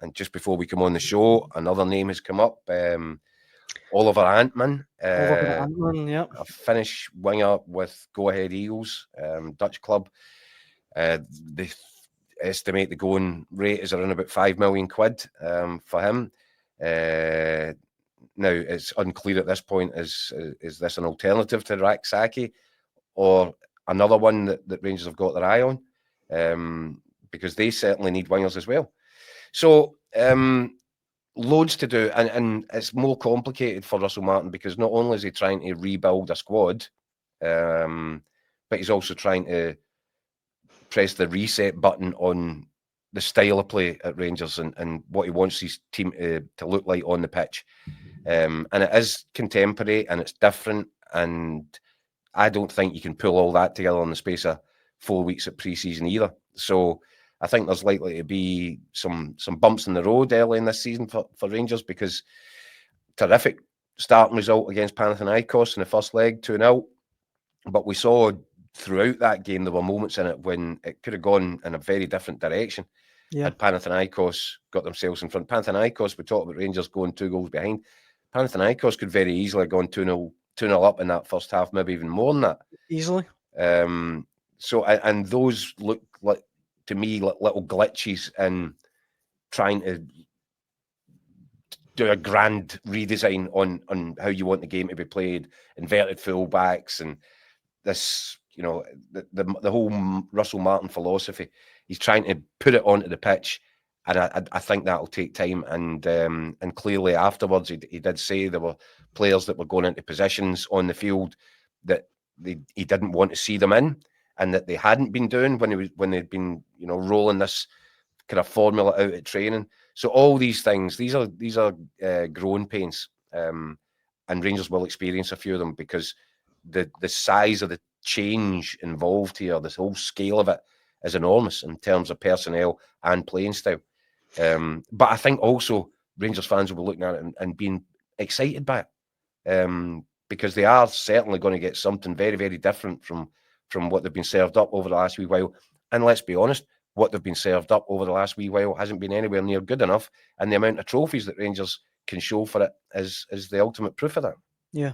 And just before we come on the show, another name has come up. Oliver Antman, Yeah. a Finnish winger with Go Ahead Eagles, Dutch club. They estimate the going rate is around about £5 million for him. Now, it's unclear at this point, is this an alternative to Raksaki or another one that Rangers have got their eye on? Because they certainly need wingers as well. So, loads to do, and it's more complicated for Russell Martin because not only is he trying to rebuild a squad, but he's also trying to press the reset button on the style of play at Rangers and what he wants his team to look like on the pitch. And it is contemporary and it's different, and I don't think you can pull all that together in the space of 4 weeks at pre-season either. So I think there's likely to be some bumps in the road early in this season for Rangers, because terrific starting result against Panathinaikos in the first leg, 2-0. But we saw throughout that game there were moments in it when it could have gone in a very different direction. Yeah. Had Panathinaikos got themselves in front. Panathinaikos, we talked about Rangers going 2 goals behind. Panathinaikos could very easily have gone 2-0 up in that first half, maybe even more than that. Easily. So, and those look like, to me, like little glitches in trying to do a grand redesign on how you want the game to be played, inverted fullbacks, and this, the whole Russell Martin philosophy. He's trying to put it onto the pitch, and I think that'll take time. And clearly afterwards, he did say there were players that were going into positions on the field that he didn't want to see them in, and that they hadn't been doing when they'd been rolling this kind of formula out at training. So all these things, these are growing pains, and Rangers will experience a few of them because the size of the change involved here, this whole scale of it, is enormous in terms of personnel and playing style. But I think also Rangers fans will be looking at it and being excited by it, because they are certainly going to get something very, very different from what they've been served up over the last wee while. And let's be honest, what they've been served up over the last wee while hasn't been anywhere near good enough, and the amount of trophies that Rangers can show for it is the ultimate proof of that. Yeah.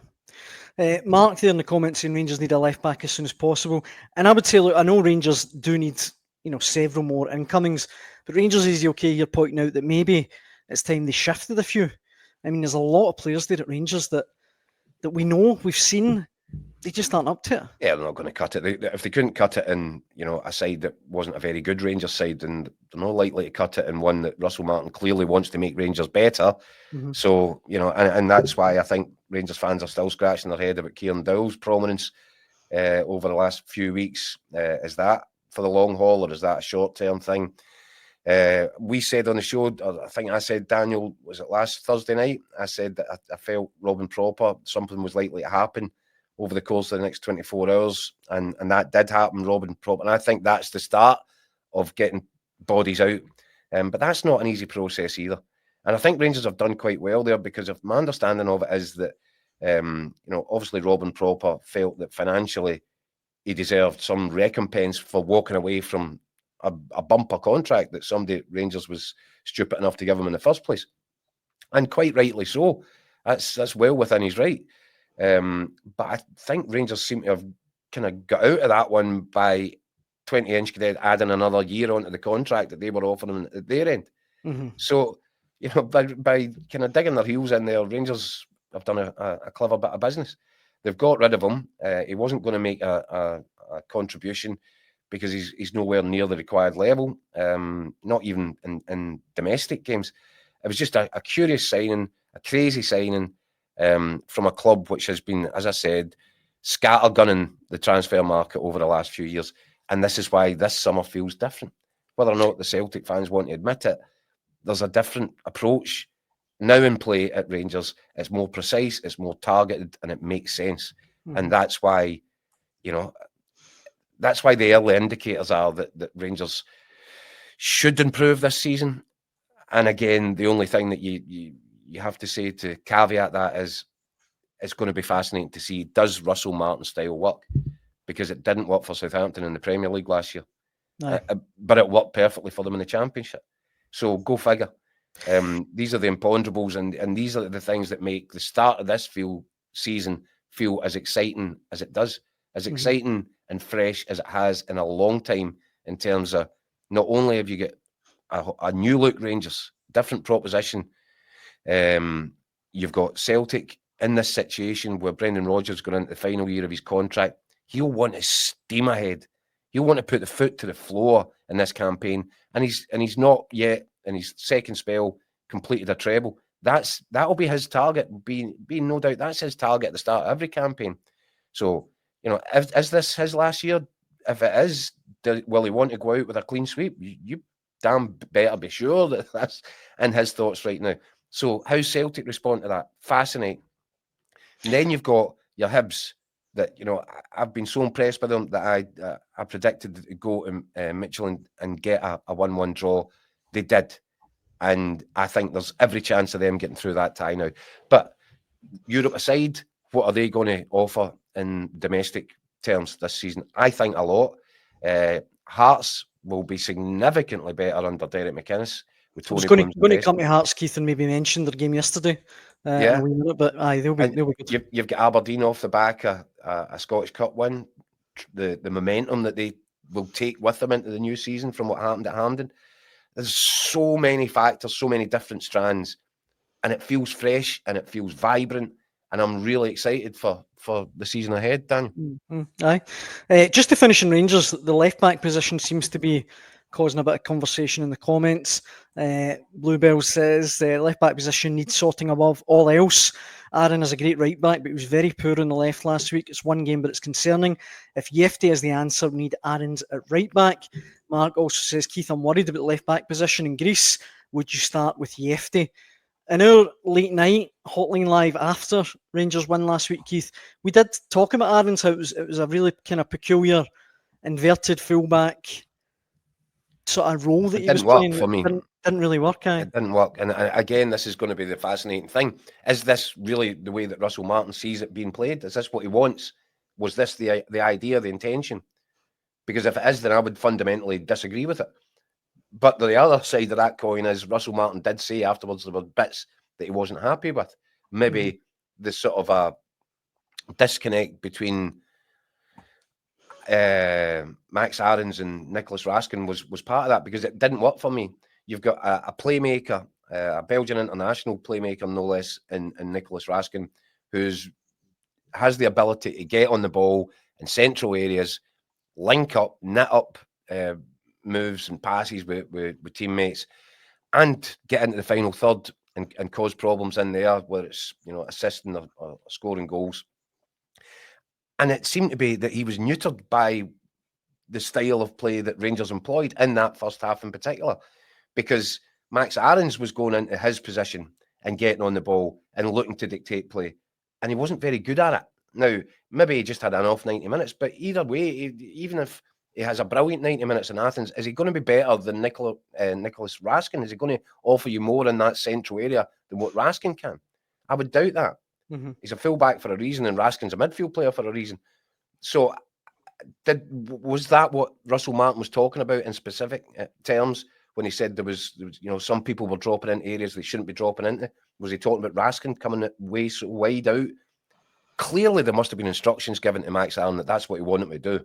Mark there in the comments saying Rangers need a left back as soon as possible, and I would say, look, I know Rangers do need several more incomings, but Rangers is okay here pointing out that maybe it's time they shifted a few. I mean, there's a lot of players there at Rangers that we know, we've seen, they just aren't up to it. Yeah, they're not going to cut it. If they couldn't cut it in, a side that wasn't a very good Rangers side, then they're not likely to cut it in one that Russell Martin clearly wants to make Rangers better. Mm-hmm. So, and that's why I think Rangers fans are still scratching their head about Kieran Dowell's prominence over the last few weeks. Is that for the long haul, or is that a short-term thing? We said on the show, I think I said, Daniel, was it last Thursday night? I said that I felt Robin Proper, something was likely to happen over the course of the next 24 hours. And that did happen, Robin Proper. And I think that's the start of getting bodies out. But that's not an easy process either. And I think Rangers have done quite well there, because if my understanding of it is that, obviously Robin Proper felt that financially he deserved some recompense for walking away from a bumper contract that somebody at Rangers was stupid enough to give him in the first place. And quite rightly so. That's well within his right. But I think Rangers seem to have kind of got out of that one by 20-inch cadet adding another year onto the contract that they were offering at their end. Mm-hmm. So, by kind of digging their heels in there, Rangers have done a clever bit of business. They've got rid of him. He wasn't going to make a contribution because he's nowhere near the required level, not even in domestic games. It was just a curious signing, a crazy signing, from a club which has been, as I said, scattergunning the transfer market over the last few years. And this is why this summer feels different. Whether or not the Celtic fans want to admit it, there's a different approach now in play at Rangers. It's more precise, it's more targeted, and it makes sense. Mm-hmm. And that's why, that's why the early indicators are that Rangers should improve this season. And again, the only thing that you have to say to caveat that is it's going to be fascinating to see, does Russell Martin's style work? Because it didn't work for Southampton in the Premier League last year. No. But it worked perfectly for them in the Championship. So go figure. These are the imponderables, and these are the things that make the start of this season feel as exciting as it does, as exciting and fresh as it has in a long time, in terms of not only have you got a new look Rangers, different proposition. You've got Celtic in this situation where Brendan Rodgers going into the final year of his contract. He'll want to steam ahead. He'll want to put the foot to the floor in this campaign, and he's not yet in his second spell completed a treble. That'll be his target. Being no doubt that's his target at the start of every campaign. So, you know, is this his last year? If it is, will he want to go out with a clean sweep? You damn better be sure that that's in his thoughts right now. So how Celtic respond to that? Fascinating. And then you've got your Hibs that, you know, I've been so impressed by them that I predicted to go to Mitchell and get a 1-1 draw. They did. And I think there's every chance of them getting through that tie now. But Europe aside, what are they going to offer in domestic terms this season? I think a lot. Hearts will be significantly better under Derek McInnes. I was going to come to Hearts, Keith, and maybe mention their game yesterday. In a wee minute, but they'll be good. You've got Aberdeen off the back of a Scottish Cup win. The momentum that they will take with them into the new season from what happened at Hampden. There's so many factors, so many different strands, and it feels fresh and it feels vibrant. And I'm really excited for the season ahead, Daniel. Aye. Just to finish in Rangers, the left back position seems to be causing a bit of conversation in the comments. Bluebell says the left back position needs sorting above all else. Aaron is a great right back, but he was very poor on the left last week. It's one game, but it's concerning. If Yefty is the answer, we need Aaron's at right back. Mark also says, Keith, I'm worried about the left back position in Greece. Would you start with Yefty? In our late night Hotline Live after Rangers win last week, Keith, we did talk about Aaron's, how it was a really kind of peculiar inverted fullback sort of role that he was playing. For me. Didn't really work. It didn't work. And again, this is going to be the fascinating thing. Is this really the way that Russell Martin sees it being played? Is this what he wants? Was this the idea, the intention? Because if it is, then I would fundamentally disagree with it. But the other side of that coin is Russell Martin did say afterwards there were bits that he wasn't happy with. Maybe the sort of a disconnect between Max Aarons and Nicholas Raskin was part of that, because it didn't work for me. You've got a playmaker, a Belgian international playmaker, no less, in Nicholas Raskin, has the ability to get on the ball in central areas, link up, knit up moves and passes with teammates, and get into the final third and cause problems in there, where it's, you know, assisting or scoring goals. And it seemed to be that he was neutered by the style of play that Rangers employed in that first half in particular, because Max Aarons was going into his position and getting on the ball and looking to dictate play, and he wasn't very good at it. Now, maybe he just had an off 90 minutes, but either way, even if he has a brilliant 90 minutes in Athens, is he going to be better than Nicholas Raskin? Is he going to offer you more in that central area than what Raskin can? I would doubt that. He's a fullback for a reason, and Raskin's a midfield player for a reason. So, was that what Russell Martin was talking about in specific terms when he said there was, you know, some people were dropping into areas they shouldn't be dropping into? Was he talking about Raskin coming way so wide out? Clearly, there must have been instructions given to Max Allen that that's what he wanted to do.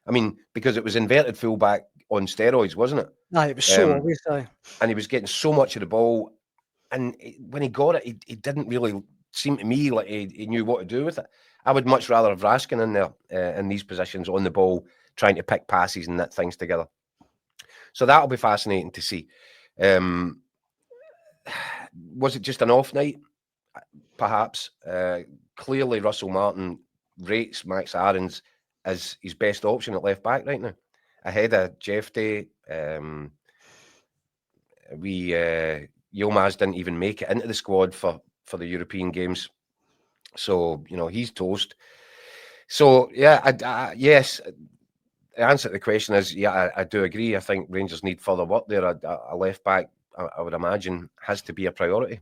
I mean, because it was inverted fullback on steroids, wasn't it? Aye, it was so obvious. And he was getting so much of the ball, and when he got it, he didn't really seem to me like he knew what to do with it. I would much rather have Raskin in there in these positions on the ball, trying to pick passes and knit things together. So that'll be fascinating to see. Was it just an off night? Perhaps. Clearly, Russell Martin rates Max Aarons as his best option at left back right now, ahead of Jefty. Yilmaz didn't even make it into the squad for the European games, so you know he's toast. So yeah, yes. The answer to the question is I do agree. I think Rangers need further work there. A left back, I would imagine, has to be a priority.